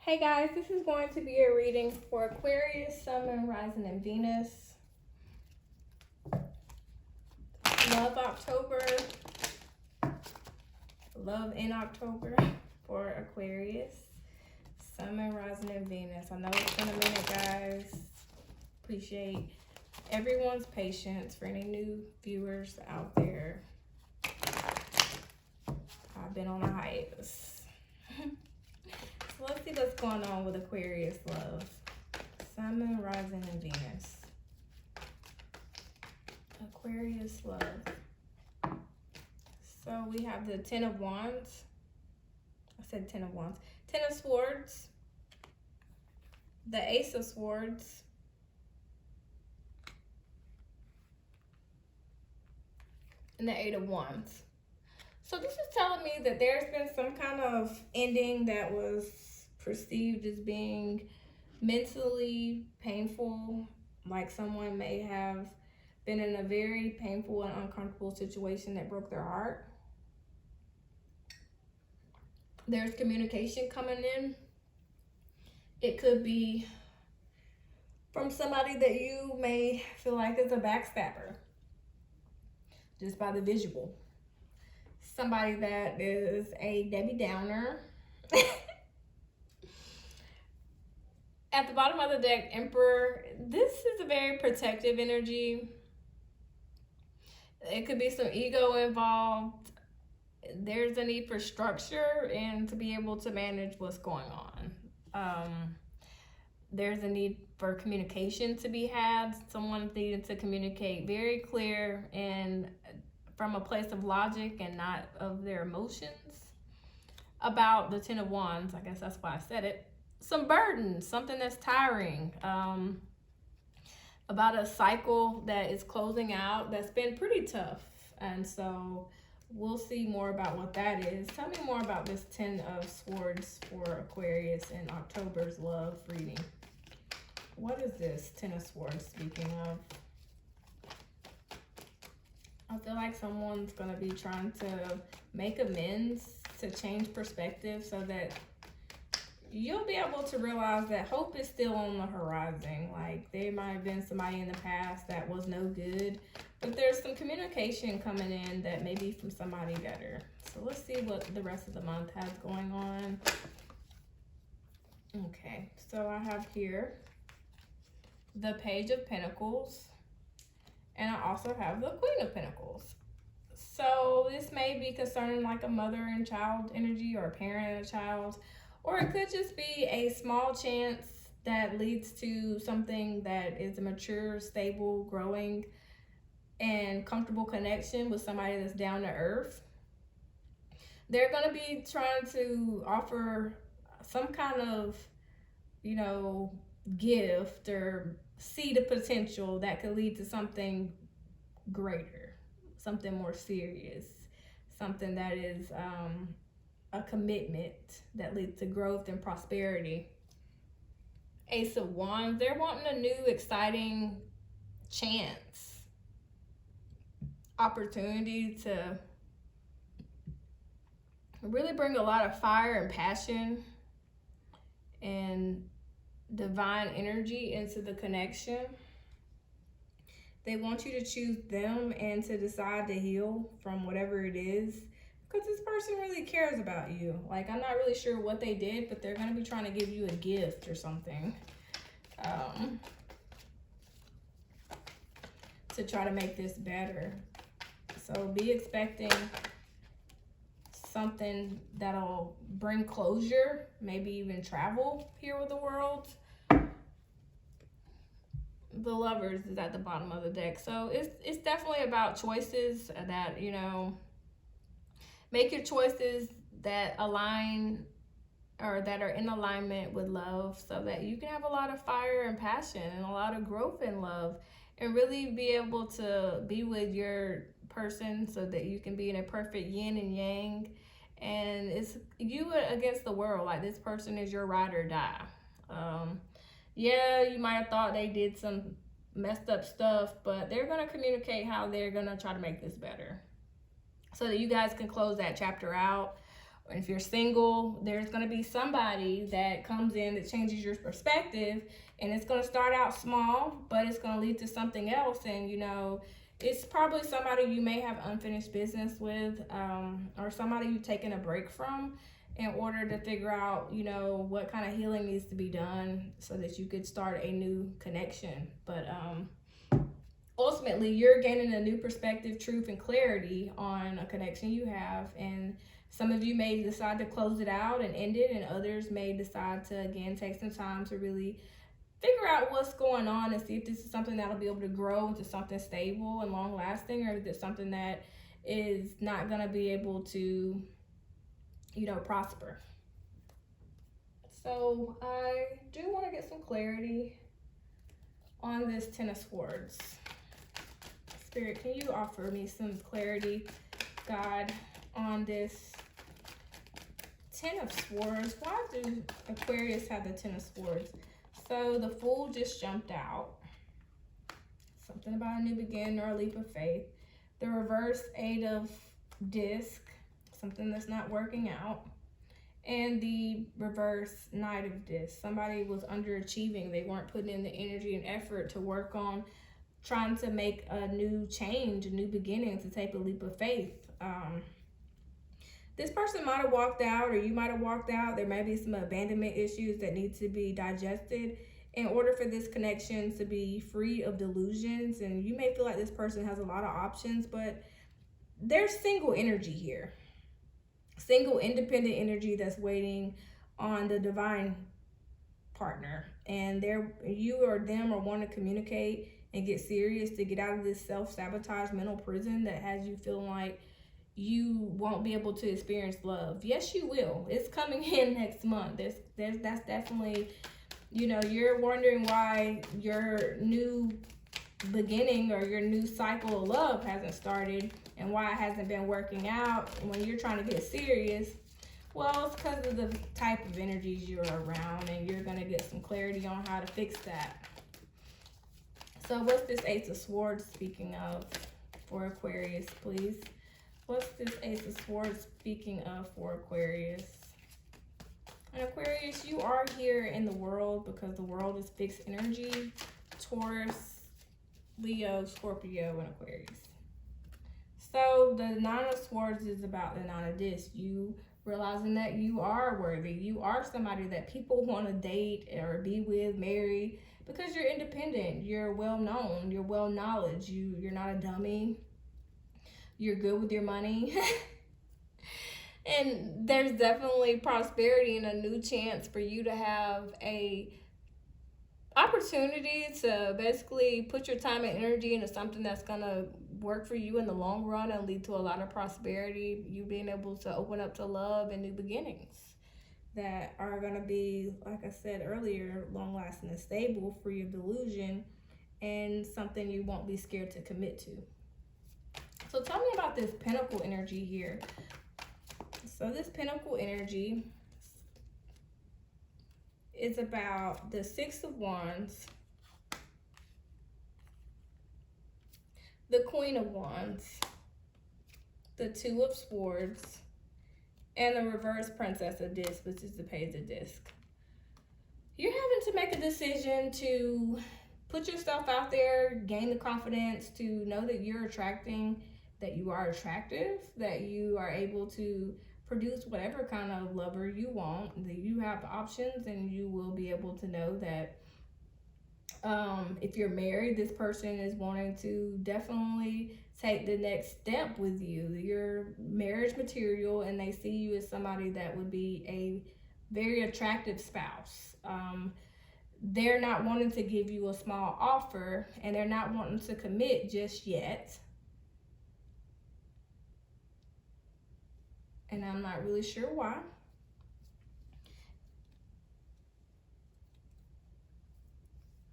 Hey guys, this is going to be a reading for Aquarius, Sun, Moon, Rising, and Venus. Love October. Love in October for Aquarius, Sun, Moon, Rising, and Venus. I know it's been a minute, guys. Appreciate everyone's patience. For any new viewers out there, I've been on a hiatus. So let's see what's going on with Aquarius love. Sun, Moon, Rising, and Venus. Aquarius love. So we have the Ten of Wands. I said Ten of Wands. Ten of Swords. The Ace of Swords. And the Eight of Wands. So this is telling me that there's been some kind of ending that was perceived as being mentally painful. Like someone may have been in a very painful and uncomfortable situation that broke their heart. There's communication coming in. It could be from somebody that you may feel like is a backstabber, just by the visual. Somebody that is a Debbie Downer. At the bottom of the deck, Emperor. This is a very protective energy. It could be some ego involved. There's a need for structure and to be able to manage what's going on. There's a need for communication to be had. Someone needed to communicate very clear and from a place of logic and not of their emotions about the Ten of Wands. I guess that's why I said it. Some burdens, something that's tiring, about a cycle that is closing out that's been pretty tough. And so we'll see more about what that is. Tell me more about this Ten of Swords for Aquarius in October's love reading. What is this Ten of Swords speaking of? I feel like someone's going to be trying to make amends, to change perspective so that you'll be able to realize that hope is still on the horizon. Like there might have been somebody in the past that was no good, but there's some communication coming in that may be from somebody better. So let's see what the rest of the month has going on. Okay, so I have here the Page of Pentacles. And I also have the Queen of Pentacles. So this may be concerning like a mother and child energy, or a parent and a child. Or it could just be a small chance that leads to something that is a mature, stable, growing, and comfortable connection with somebody that's down to earth. They're going to be trying to offer some kind of, gift or seed of potential that could lead to something greater, something more serious, something that is a commitment that leads to growth and prosperity. Ace of Wands, they're wanting a new, exciting chance, opportunity to really bring a lot of fire and passion and divine energy into the connection. They want you to choose them and to decide to heal from whatever it is, because this person really cares about you. Like, I'm not really sure what they did, but they're going to be trying to give you a gift or something to try to make this better. So be expecting something that'll bring closure, maybe even travel here with the world. The Lovers is at the bottom of the deck. So it's definitely about choices that, make your choices that align or that are in alignment with love, so that you can have a lot of fire and passion and a lot of growth in love, and really be able to be with your person so that you can be in a perfect yin and yang. And it's you against the world. Like, this person is your ride or die. Yeah, you might have thought they did some messed up stuff, but they're going to communicate how they're going to try to make this better so that you guys can close that chapter out, Or if you're single, there's going to be somebody that comes in that changes your perspective, and it's going to start out small, but it's going to lead to something else. And, you know, it's probably somebody you may have unfinished business with, or somebody you've taken a break from in order to figure out, you know, what kind of healing needs to be done so that you could start a new connection. But ultimately, you're gaining a new perspective, truth, and clarity on a connection you have. And some of you may decide to close it out and end it, and others may decide to, again, take some time to really figure out what's going on and see if this is something that'll be able to grow into something stable and long lasting, or is it something that is not going to be able to, you know, prosper. So I do want to get some clarity on this Ten of Swords. Spirit, can you offer me some clarity, God, on this Ten of Swords? Why do Aquarius have the Ten of Swords? So the Fool just jumped out. Something about a new beginning or a leap of faith. The reverse Eight of Disc, something that's not working out. And the reverse Knight of Disc, somebody was underachieving. They weren't putting in the energy and effort to work on trying to make a new change, a new beginning, to take a leap of faith. This person might have walked out, or you might have walked out. There may be some abandonment issues that need to be digested in order for this connection to be free of delusions. And you may feel like this person has a lot of options, but there's single energy here. Single independent energy that's waiting on the divine partner. And you or them are wanting to communicate and get serious to get out of this self-sabotage mental prison that has you feeling like you won't be able to experience love. Yes, you will. It's coming in next month. That's definitely, you know, you're wondering why your new beginning or your new cycle of love hasn't started and why it hasn't been working out when you're trying to get serious. Well, it's because of the type of energies you're around, and you're going to get some clarity on how to fix that. So what's this Ace of Swords speaking of for Aquarius, please? What's this Ace of Swords speaking of for Aquarius? And Aquarius, you are here in the world because the world is fixed energy. Taurus, Leo, Scorpio, and Aquarius. So the Nine of Swords is about the Nine of Discs. You realizing that you are worthy. You are somebody that people want to date or be with, marry, because you're independent. You're well known. You're well knowledge. You're not a dummy. You're good with your money. And there's definitely prosperity and a new chance for you to have a opportunity to basically put your time and energy into something that's going to work for you in the long run and lead to a lot of prosperity. You being able to open up to love and new beginnings that are going to be, like I said earlier, long lasting and stable, free of delusion, and something you won't be scared to commit to. So tell me about this Pentacle energy here. So this Pentacle energy is about the Six of Wands, the Queen of Wands, the Two of Swords, and the reverse Princess of Discs, which is the Page of Discs. You're having to make a decision to put yourself out there, gain the confidence to know that you're attracting, that you are attractive, that you are able to produce whatever kind of lover you want, that you have options, and you will be able to know that if you're married, this person is wanting to definitely take the next step with you. You're marriage material, and they see you as somebody that would be a very attractive spouse. They're not wanting to give you a small offer, and they're not wanting to commit just yet. And I'm not really sure why.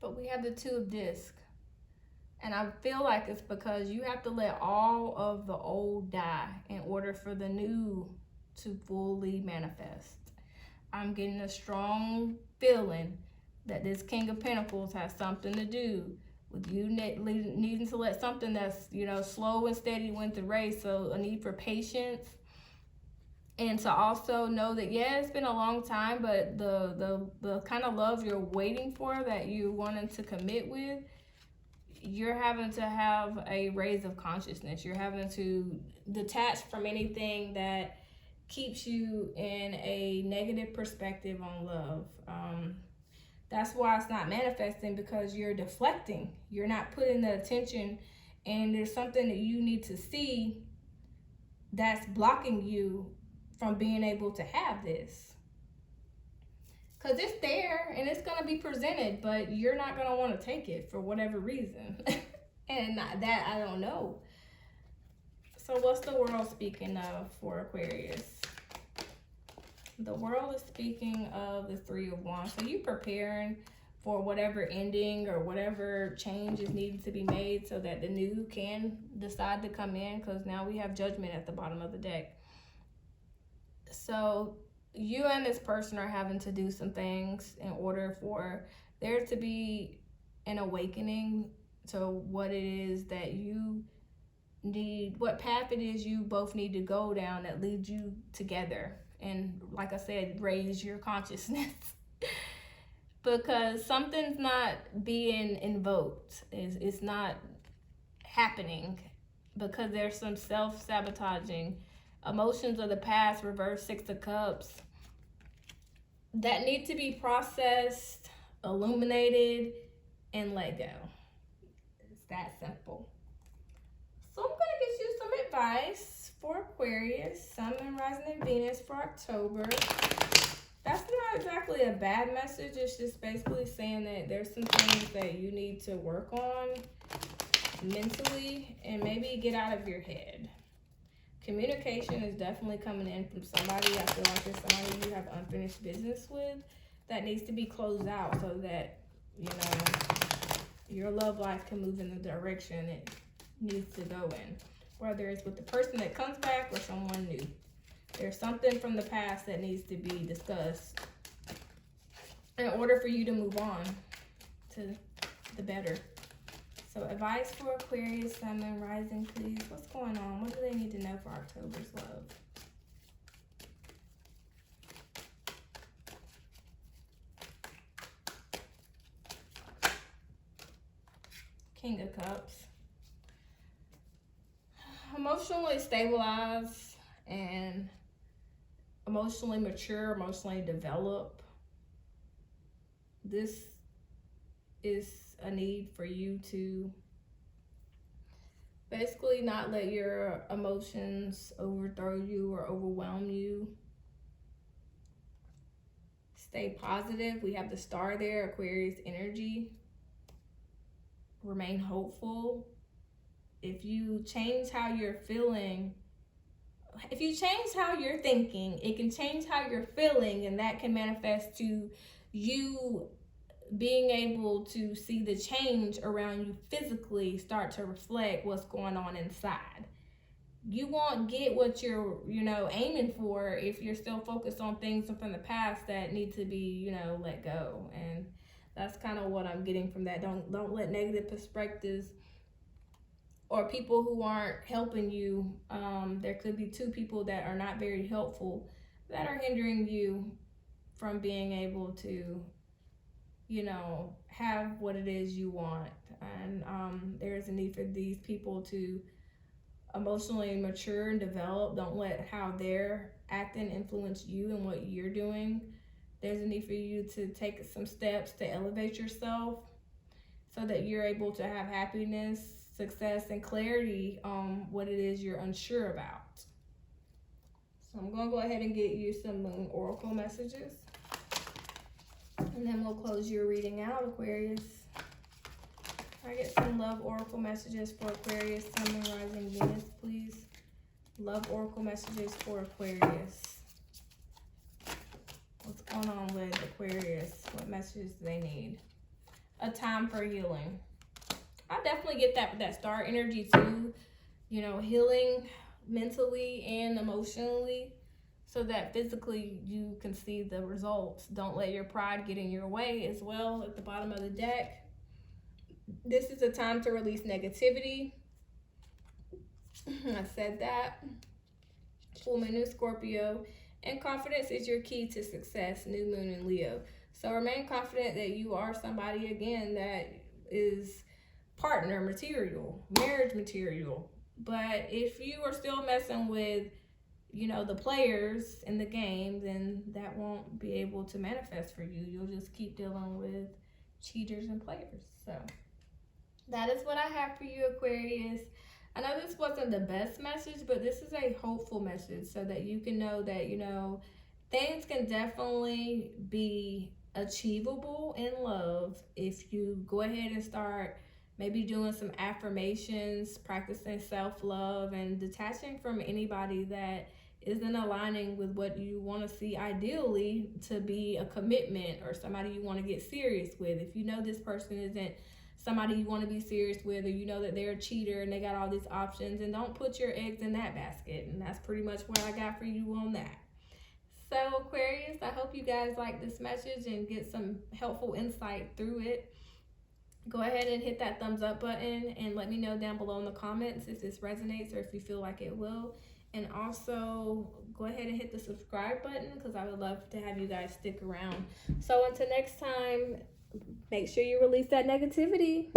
But we have the Two of Discs. And I feel like it's because you have to let all of the old die in order for the new to fully manifest. I'm getting a strong feeling that this King of Pentacles has something to do with you needing to let something that's, you know, slow and steady win the race. So a need for patience And to also know that, yeah, it's been a long time, but the kind of love you're waiting for, that you wanted to commit with, you're having to have a raise of consciousness. You're having to detach from anything that keeps you in a negative perspective on love. That's why it's not manifesting, because you're deflecting. You're not putting the attention, and there's something that you need to see that's blocking you from being able to have this. Because it's there and it's going to be presented, but you're not going to want to take it for whatever reason. And that I don't know. So what's the world speaking of for Aquarius? The world is speaking of the Three of Wands. So you preparing for whatever ending or whatever change is needed to be made so that the new can decide to come in, because now we have Judgment at the bottom of the deck. So you and this person are having to do some things in order for there to be an awakening to what it is that you need, what path it is you both need to go down that leads you together. And like I said, raise your consciousness. Because something's not being invoked. It's not happening because there's some self-sabotaging emotions of the past, reverse 6 of Cups, that need to be processed, illuminated, and let go. It's that simple. So I'm going to get you some advice for Aquarius, Sun, Moon, Rising, and Venus for October. That's not exactly a bad message. It's just basically saying that there's some things that you need to work on mentally and maybe get out of your head. Communication is definitely coming in from somebody. I feel like there's somebody you have unfinished business with that needs to be closed out so that, you know, your love life can move in the direction it needs to go in. Whether it's with the person that comes back or someone new. There's something from the past that needs to be discussed in order for you to move on to the better. So advice for Aquarius, Sun, Moon, Rising, please. What's going on? What do they need to know for October's love? King of Cups. Emotionally stabilize and emotionally mature, emotionally develop. This is a need for you to basically not let your emotions overthrow you or overwhelm you. Stay positive. We have the star there, Aquarius energy. Remain hopeful. If you change how you're feeling, if you change how you're thinking, it can change how you're feeling, and that can manifest to you being able to see the change around you physically start to reflect what's going on inside. You won't get what you're, aiming for if you're still focused on things from the past that need to be, let go. And that's kind of what I'm getting from that. Don't let negative perspectives or people who aren't helping you, there could be two people that are not very helpful that are hindering you from being able to, have what it is you want. And there's a need for these people to emotionally mature and develop. Don't let how they're acting influence you and what you're doing. There's a need for you to take some steps to elevate yourself so that you're able to have happiness, success, and clarity on what it is you're unsure about. So I'm going to go ahead and get you some Moon Oracle messages. And then we'll close your reading out, Aquarius. I get some love Oracle messages for Aquarius, Sun, Moon, Rising, Venus, please. Love Oracle messages for Aquarius. What's going on with Aquarius? What messages do they need? A time for healing. I definitely get that with that star energy too. Healing mentally and emotionally so that physically you can see the results. Don't let your pride get in your way as well at the bottom of the deck. This is a time to release negativity. I said that. full moon in Scorpio. And confidence is your key to success, new moon in Leo. So remain confident that you are somebody, again, that is partner material, marriage material. But if you are still messing with, you know, the players in the game, then that won't be able to manifest for you. You'll just keep dealing with cheaters and players. So that is what I have for you, Aquarius. I know this wasn't the best message, but this is a hopeful message so that you can know that, you know, things can definitely be achievable in love if you go ahead and start maybe doing some affirmations, practicing self-love, and detaching from anybody that isn't aligning with what you want to see ideally to be a commitment or somebody you want to get serious with. If you know this person isn't somebody you want to be serious with, or you know that they're a cheater and they got all these options, and don't put your eggs in that basket. And that's pretty much what I got for you on that. So Aquarius, I hope you guys like this message and get some helpful insight through it. Go ahead and hit that thumbs up button and let me know down below in the comments if this resonates or if you feel like it will. And also go ahead and hit the subscribe button because I would love to have you guys stick around. So until next time, make sure you release that negativity.